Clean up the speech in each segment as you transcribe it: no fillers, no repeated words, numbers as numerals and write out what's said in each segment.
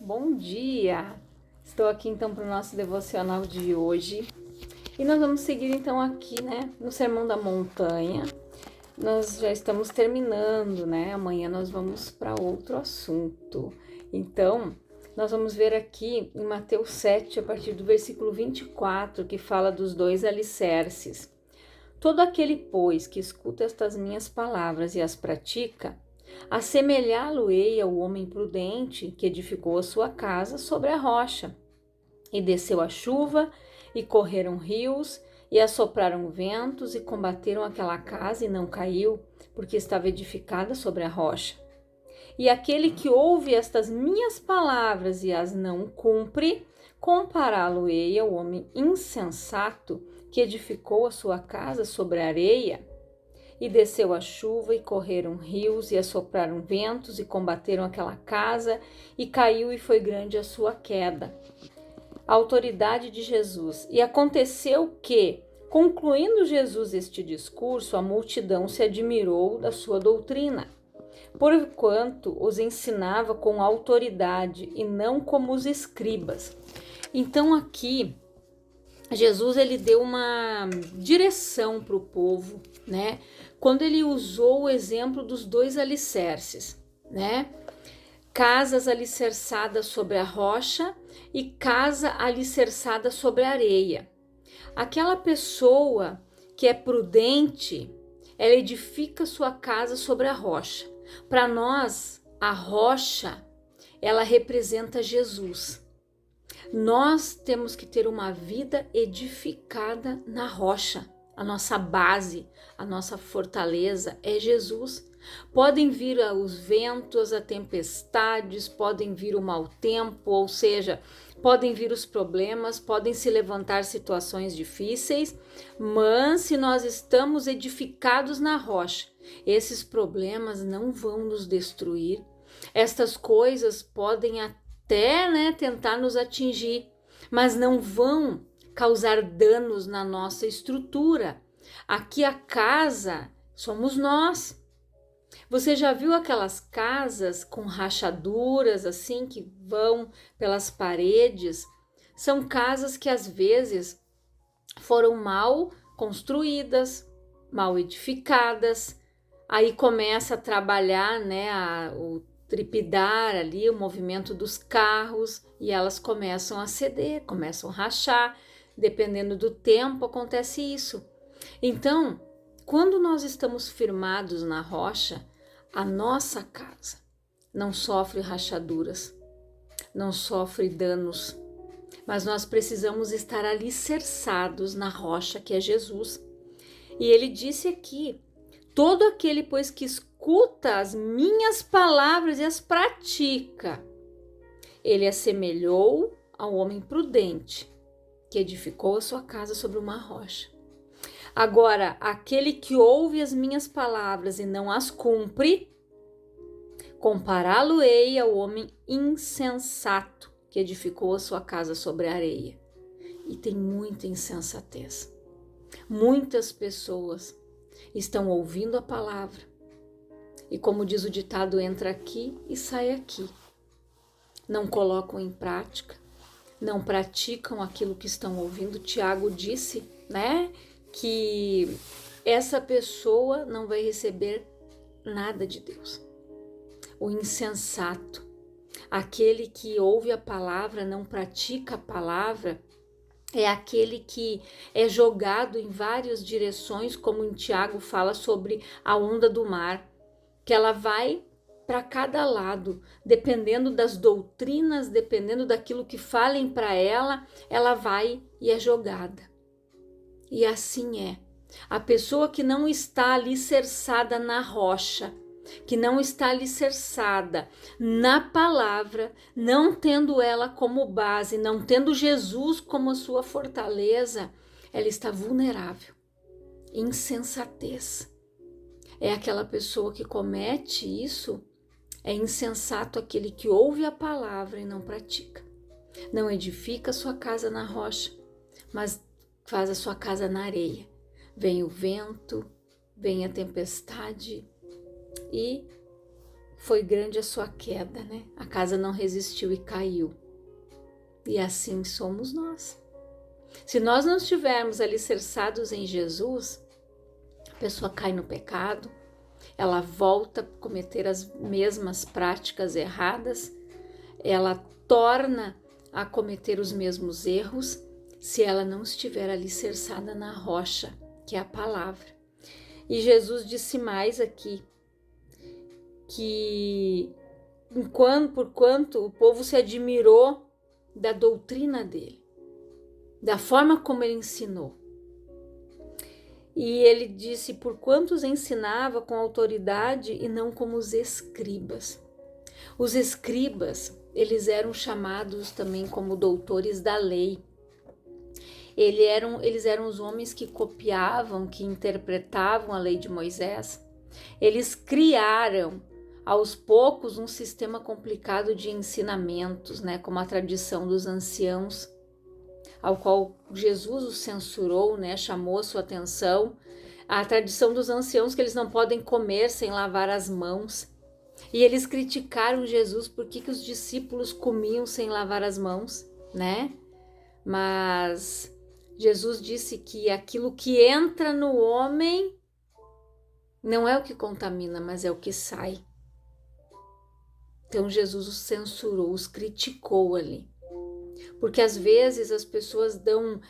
Bom dia! Estou aqui então para o nosso devocional de hoje e nós vamos seguir então aqui, no Sermão da Montanha. Nós já estamos terminando, Amanhã nós vamos para outro assunto. Então, nós vamos ver aqui em Mateus 7, a partir do versículo 24, que fala dos dois alicerces. Todo aquele, pois, que escuta estas minhas palavras e as pratica, assemelhá-lo-ei ao homem prudente que edificou a sua casa sobre a rocha. E desceu a chuva, e correram rios, e assopraram ventos, e combateram aquela casa, e não caiu, porque estava edificada sobre a rocha. E aquele que ouve estas minhas palavras e as não cumpre, compará-lo-ei ao homem insensato que edificou a sua casa sobre a areia. E desceu a chuva, e correram rios, e assopraram ventos, e combateram aquela casa, e caiu, e foi grande a sua queda. A autoridade de Jesus. E aconteceu que, concluindo Jesus este discurso, a multidão se admirou da sua doutrina, porquanto os ensinava com autoridade e não como os escribas. Então aqui, Jesus ele deu uma direção para o povo, quando ele usou o exemplo dos dois alicerces, casas alicerçadas sobre a rocha e casa alicerçada sobre a areia. Aquela pessoa que é prudente, ela edifica sua casa sobre a rocha. Para nós, a rocha, ela representa Jesus. Nós temos que ter uma vida edificada na rocha. A nossa base, a nossa fortaleza é Jesus. Podem vir os ventos, as tempestades, podem vir o mau tempo, ou seja, podem vir os problemas, podem se levantar situações difíceis, mas se nós estamos edificados na rocha, esses problemas não vão nos destruir. Estas coisas podem até tentar nos atingir, mas não vão causar danos na nossa estrutura. Aqui a casa somos nós. Você já viu aquelas casas com rachaduras assim que vão pelas paredes? São casas que às vezes foram mal construídas, mal edificadas. Aí começa a trabalhar, o tripidar ali, o movimento dos carros, e elas começam a ceder, começam a rachar. Dependendo do tempo, acontece isso. Então, quando nós estamos firmados na rocha, a nossa casa não sofre rachaduras, não sofre danos, mas nós precisamos estar alicerçados na rocha que é Jesus. E ele disse aqui, todo aquele, pois, que escuta as minhas palavras e as pratica, ele assemelhou ao homem prudente, que edificou a sua casa sobre uma rocha. Agora, aquele que ouve as minhas palavras e não as cumpre, compará-lo-ei ao homem insensato, que edificou a sua casa sobre a areia. E tem muita insensatez. Muitas pessoas estão ouvindo a palavra e, como diz o ditado, entra aqui e sai aqui. Não colocam em prática, não praticam aquilo que estão ouvindo. Tiago disse, que essa pessoa não vai receber nada de Deus. O insensato, aquele que ouve a palavra, não pratica a palavra, é aquele que é jogado em várias direções, como em Tiago fala sobre a onda do mar, que ela vai para cada lado, dependendo das doutrinas, dependendo daquilo que falem para ela, ela vai e é jogada. E assim é. A pessoa que não está alicerçada na rocha, que não está alicerçada na palavra, não tendo ela como base, não tendo Jesus como a sua fortaleza, ela está vulnerável. Insensatez. É aquela pessoa que comete isso. É insensato aquele que ouve a palavra e não pratica. Não edifica a sua casa na rocha, mas faz a sua casa na areia. Vem o vento, vem a tempestade e foi grande a sua queda, né? A casa não resistiu e caiu. E assim somos nós. Se nós não estivermos alicerçados em Jesus, a pessoa cai no pecado, ela volta a cometer as mesmas práticas erradas, ela torna a cometer os mesmos erros, se ela não estiver alicerçada na rocha, que é a palavra. E Jesus disse mais aqui, que porquanto o povo se admirou da doutrina dele, da forma como ele ensinou. E ele disse, porquanto os ensinava com autoridade e não como os escribas. Os escribas, eles eram chamados também como doutores da lei. Eles eram os homens que copiavam, que interpretavam a lei de Moisés. Eles criaram, aos poucos, um sistema complicado de ensinamentos, né, como a tradição dos anciãos, ao qual Jesus os censurou, né, chamou a sua atenção. A tradição dos anciãos, que eles não podem comer sem lavar as mãos. E eles criticaram Jesus porque que os discípulos comiam sem lavar as mãos, né? Mas Jesus disse que aquilo que entra no homem não é o que contamina, mas é o que sai. Então Jesus os censurou, os criticou ali. Porque às vezes as pessoas dão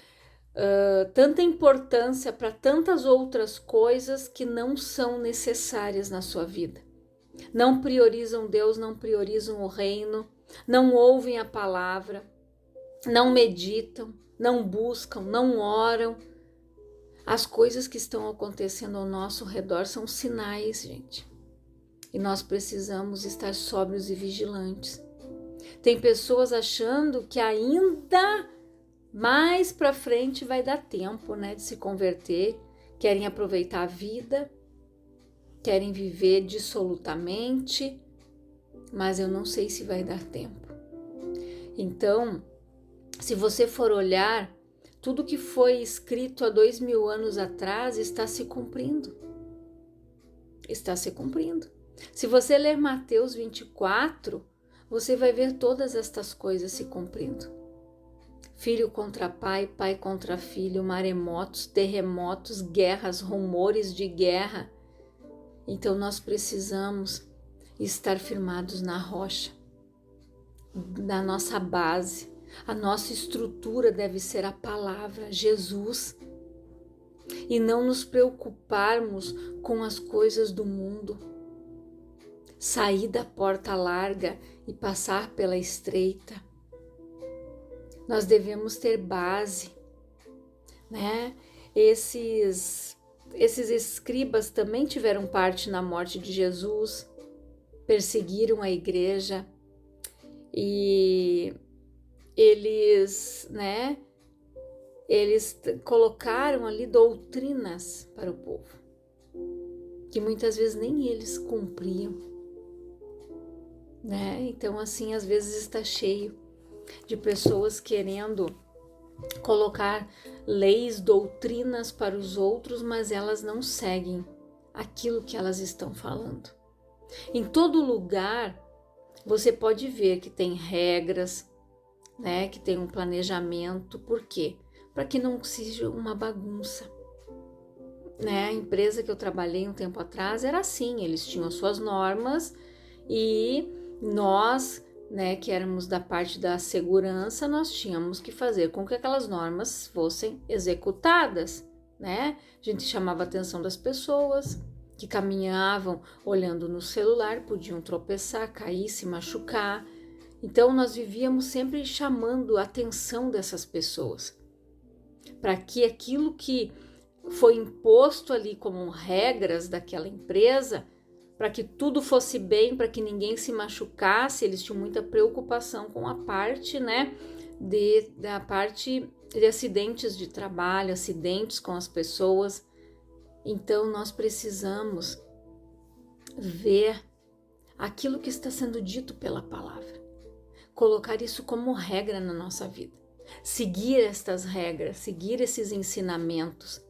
tanta importância para tantas outras coisas que não são necessárias na sua vida. Não priorizam Deus, não priorizam o reino, não ouvem a palavra, não meditam, não buscam, não oram. As coisas que estão acontecendo ao nosso redor são sinais, gente. E nós precisamos estar sóbrios e vigilantes. Tem pessoas achando que ainda mais para frente vai dar tempo, né, de se converter, querem aproveitar a vida, querem viver dissolutamente, mas eu não sei se vai dar tempo. Então, se você for olhar, tudo que foi escrito há 2000 anos atrás está se cumprindo. Está se cumprindo. Se você ler Mateus 24, você vai ver todas estas coisas se cumprindo. Filho contra pai, pai contra filho, maremotos, terremotos, guerras, rumores de guerra. Então nós precisamos estar firmados na rocha, na nossa base. A nossa estrutura deve ser a palavra, Jesus. E não nos preocuparmos com as coisas do mundo. Sair da porta larga e passar pela estreita. Nós devemos ter base, né? Esses escribas também tiveram parte na morte de Jesus, perseguiram a igreja e eles colocaram ali doutrinas para o povo, que muitas vezes nem eles cumpriam, né? Então, assim, às vezes está cheio de pessoas querendo colocar leis, doutrinas para os outros, mas elas não seguem aquilo que elas estão falando. Em todo lugar, você pode ver que tem regras, né, que tem um planejamento. Por quê? Para que não seja uma bagunça. Né? A empresa que eu trabalhei um tempo atrás era assim, eles tinham suas normas e nós, né, que éramos da parte da segurança, nós tínhamos que fazer com que aquelas normas fossem executadas, né? A gente chamava a atenção das pessoas que caminhavam olhando no celular, podiam tropeçar, cair, se machucar. Então nós vivíamos sempre chamando a atenção dessas pessoas, para que aquilo que foi imposto ali como regras daquela empresa, para que tudo fosse bem, para que ninguém se machucasse. Eles tinham muita preocupação com a parte, né, da parte de acidentes de trabalho, acidentes com as pessoas. Então nós precisamos ver aquilo que está sendo dito pela palavra, colocar isso como regra na nossa vida, seguir estas regras, seguir esses ensinamentos.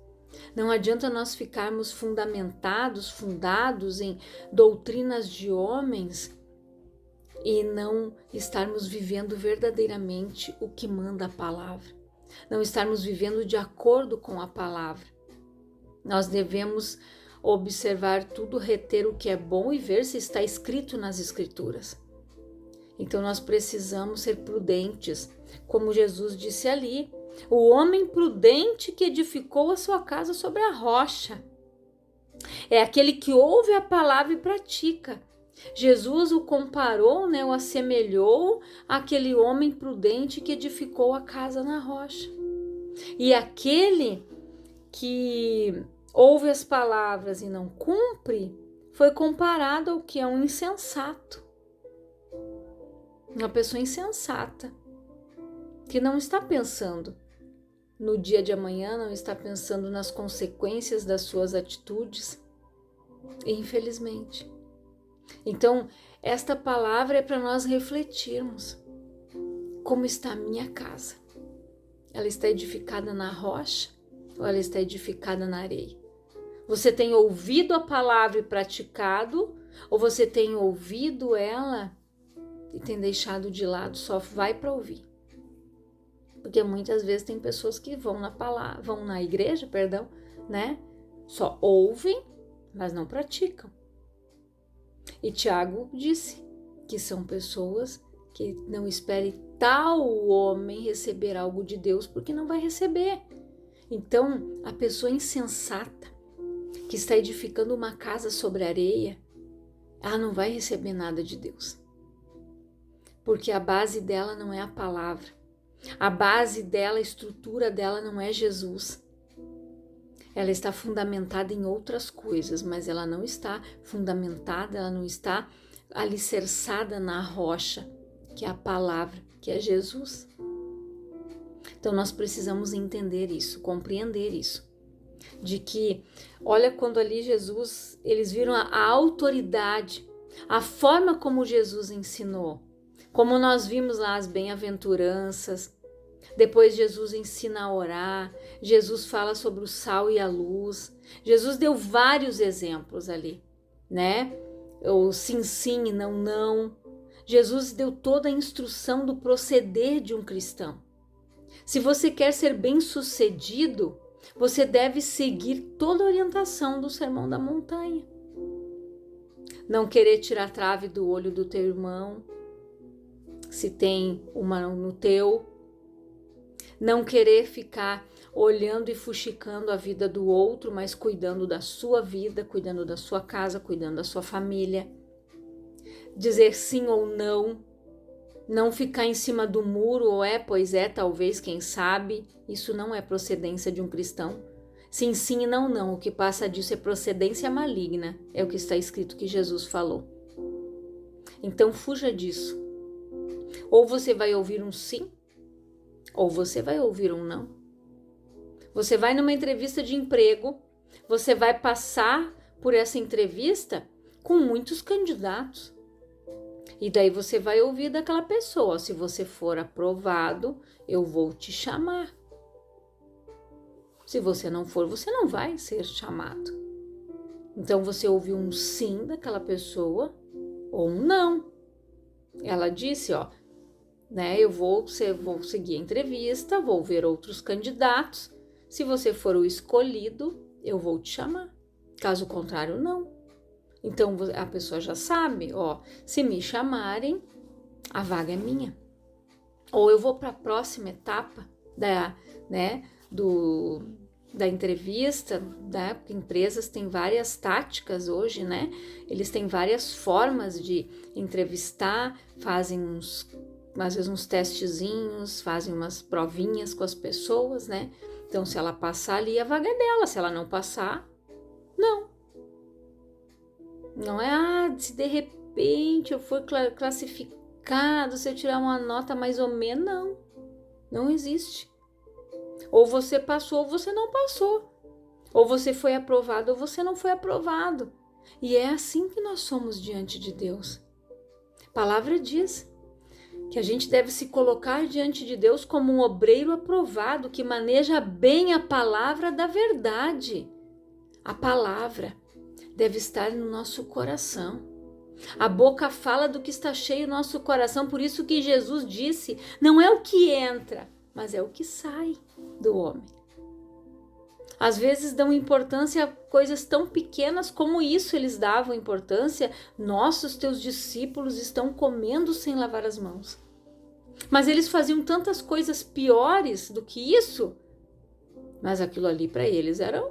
Não adianta nós ficarmos fundados em doutrinas de homens e não estarmos vivendo verdadeiramente o que manda a palavra. Não estarmos vivendo de acordo com a palavra. Nós devemos observar tudo, reter o que é bom e ver se está escrito nas Escrituras. Então nós precisamos ser prudentes, como Jesus disse ali, o homem prudente que edificou a sua casa sobre a rocha. É aquele que ouve a palavra e pratica. Jesus o comparou, o assemelhou àquele homem prudente que edificou a casa na rocha. E aquele que ouve as palavras e não cumpre, foi comparado ao que é um insensato. Uma pessoa insensata, que não está pensando no dia de amanhã, não está pensando nas consequências das suas atitudes, infelizmente. Então, esta palavra é para nós refletirmos. Como está a minha casa? Ela está edificada na rocha ou ela está edificada na areia? Você tem ouvido a palavra e praticado, ou você tem ouvido ela e tem deixado de lado, só vai para ouvir? Porque muitas vezes tem pessoas que vão na igreja, só ouvem, mas não praticam. E Tiago disse que são pessoas que não esperem tal homem receber algo de Deus, porque não vai receber. Então, a pessoa insensata que está edificando uma casa sobre areia, ela não vai receber nada de Deus. Porque a base dela não é a palavra. A base dela, a estrutura dela não é Jesus. Ela está fundamentada em outras coisas, mas ela não está fundamentada, ela não está alicerçada na rocha, que é a palavra, que é Jesus. Então nós precisamos entender isso, compreender isso. De que, olha, quando ali Jesus, eles viram a autoridade, a forma como Jesus ensinou, como nós vimos lá as bem-aventuranças. Depois Jesus ensina a orar, Jesus fala sobre o sal e a luz. Jesus deu vários exemplos ali, O sim, sim e não, não. Jesus deu toda a instrução do proceder de um cristão. Se você quer ser bem-sucedido, você deve seguir toda a orientação do Sermão da Montanha. Não querer tirar a trave do olho do teu irmão, se tem uma no teu. Não querer ficar olhando e fuxicando a vida do outro, mas cuidando da sua vida, cuidando da sua casa, cuidando da sua família. Dizer sim ou não. Não ficar em cima do muro, ou pois é, talvez, quem sabe. Isso não é procedência de um cristão. Sim, sim e não, não. O que passa disso é procedência maligna. É o que está escrito que Jesus falou. Então fuja disso. Ou você vai ouvir um sim, ou você vai ouvir um não. Você vai numa entrevista de emprego, você vai passar por essa entrevista com muitos candidatos. E daí você vai ouvir daquela pessoa: se você for aprovado, eu vou te chamar. Se você não for, você não vai ser chamado. Então você ouviu um sim daquela pessoa ou um não. Ela disse, eu vou seguir a entrevista, vou ver outros candidatos. Se você for o escolhido, eu vou te chamar. Caso contrário, não. Então a pessoa já sabe, se me chamarem, a vaga é minha. Ou eu vou para a próxima etapa da entrevista, porque empresas têm várias táticas hoje, Eles têm várias formas de entrevistar, fazem às vezes uns testezinhos, fazem umas provinhas com as pessoas, Então, se ela passar ali, a vaga é dela. Se ela não passar, não. Não é, se de repente eu for classificado, se eu tirar uma nota mais ou menos, não. Não existe. Ou você passou ou você não passou. Ou você foi aprovado ou você não foi aprovado. E é assim que nós somos diante de Deus. A palavra diz que a gente deve se colocar diante de Deus como um obreiro aprovado que maneja bem a palavra da verdade. A palavra deve estar no nosso coração. A boca fala do que está cheio o nosso coração, por isso que Jesus disse, não é o que entra, mas é o que sai do homem. Às vezes dão importância a coisas tão pequenas como isso eles davam importância. Nossos teus discípulos estão comendo sem lavar as mãos. Mas eles faziam tantas coisas piores do que isso. Mas aquilo ali para eles era,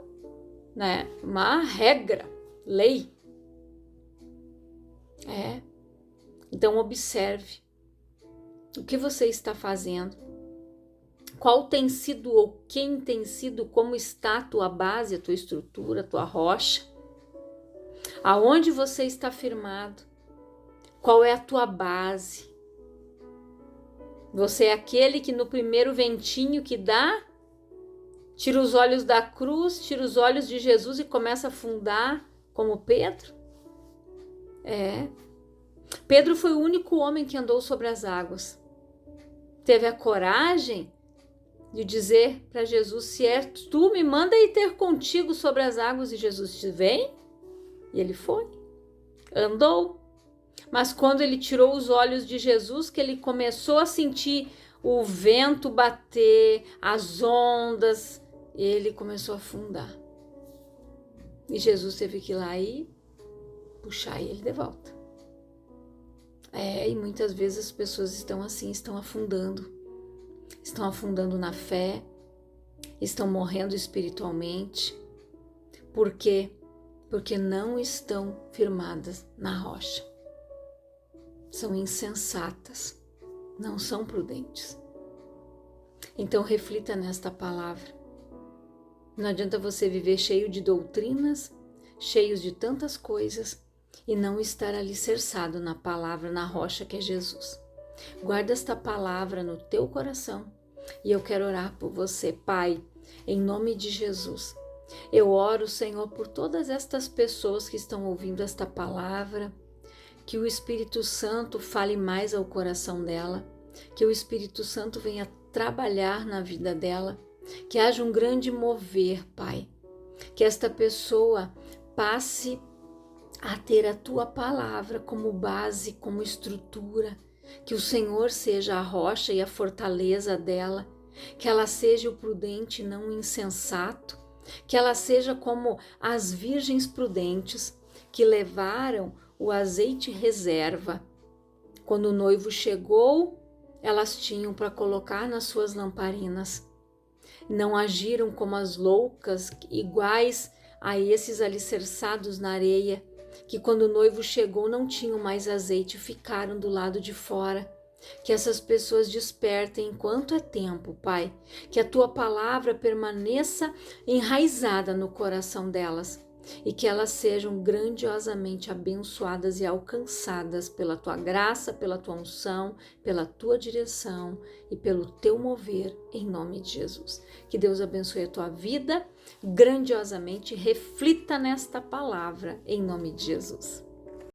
né, uma regra, lei. Então observe o que você está fazendo. Qual tem sido ou quem tem sido, como está a tua base, a tua estrutura, a tua rocha? Aonde você está firmado? Qual é a tua base? Você é aquele que no primeiro ventinho que dá, tira os olhos da cruz, tira os olhos de Jesus e começa a afundar como Pedro? Pedro foi o único homem que andou sobre as águas. Teve a coragem de dizer para Jesus, se é tu, me manda ir ter contigo sobre as águas. E Jesus disse, vem. E ele foi, andou. Mas quando ele tirou os olhos de Jesus, que ele começou a sentir o vento bater, as ondas, ele começou a afundar. E Jesus teve que ir lá e puxar ele de volta. E muitas vezes as pessoas estão assim, estão afundando na fé, estão morrendo espiritualmente. Por quê? Porque não estão firmadas na rocha. São insensatas, não são prudentes. Então reflita nesta palavra. Não adianta você viver cheio de doutrinas, cheios de tantas coisas e não estar alicerçado na palavra, na rocha que é Jesus. Guarda esta palavra no teu coração e eu quero orar por você, Pai, em nome de Jesus. Eu oro, Senhor, por todas estas pessoas que estão ouvindo esta palavra, que o Espírito Santo fale mais ao coração dela, que o Espírito Santo venha trabalhar na vida dela, que haja um grande mover, Pai, que esta pessoa passe a ter a Tua palavra como base, como estrutura, que o Senhor seja a rocha e a fortaleza dela, que ela seja o prudente e não o insensato, que ela seja como as virgens prudentes que levaram o azeite reserva. Quando o noivo chegou, elas tinham para colocar nas suas lamparinas. Não agiram como as loucas, iguais a esses alicerçados na areia, que quando o noivo chegou não tinham mais azeite, ficaram do lado de fora. Que essas pessoas despertem enquanto é tempo, Pai. Que a Tua palavra permaneça enraizada no coração delas e que elas sejam grandiosamente abençoadas e alcançadas pela Tua graça, pela Tua unção, pela Tua direção e pelo Teu mover, em nome de Jesus. Que Deus abençoe a tua vida grandiosamente, reflita nesta palavra, em nome de Jesus.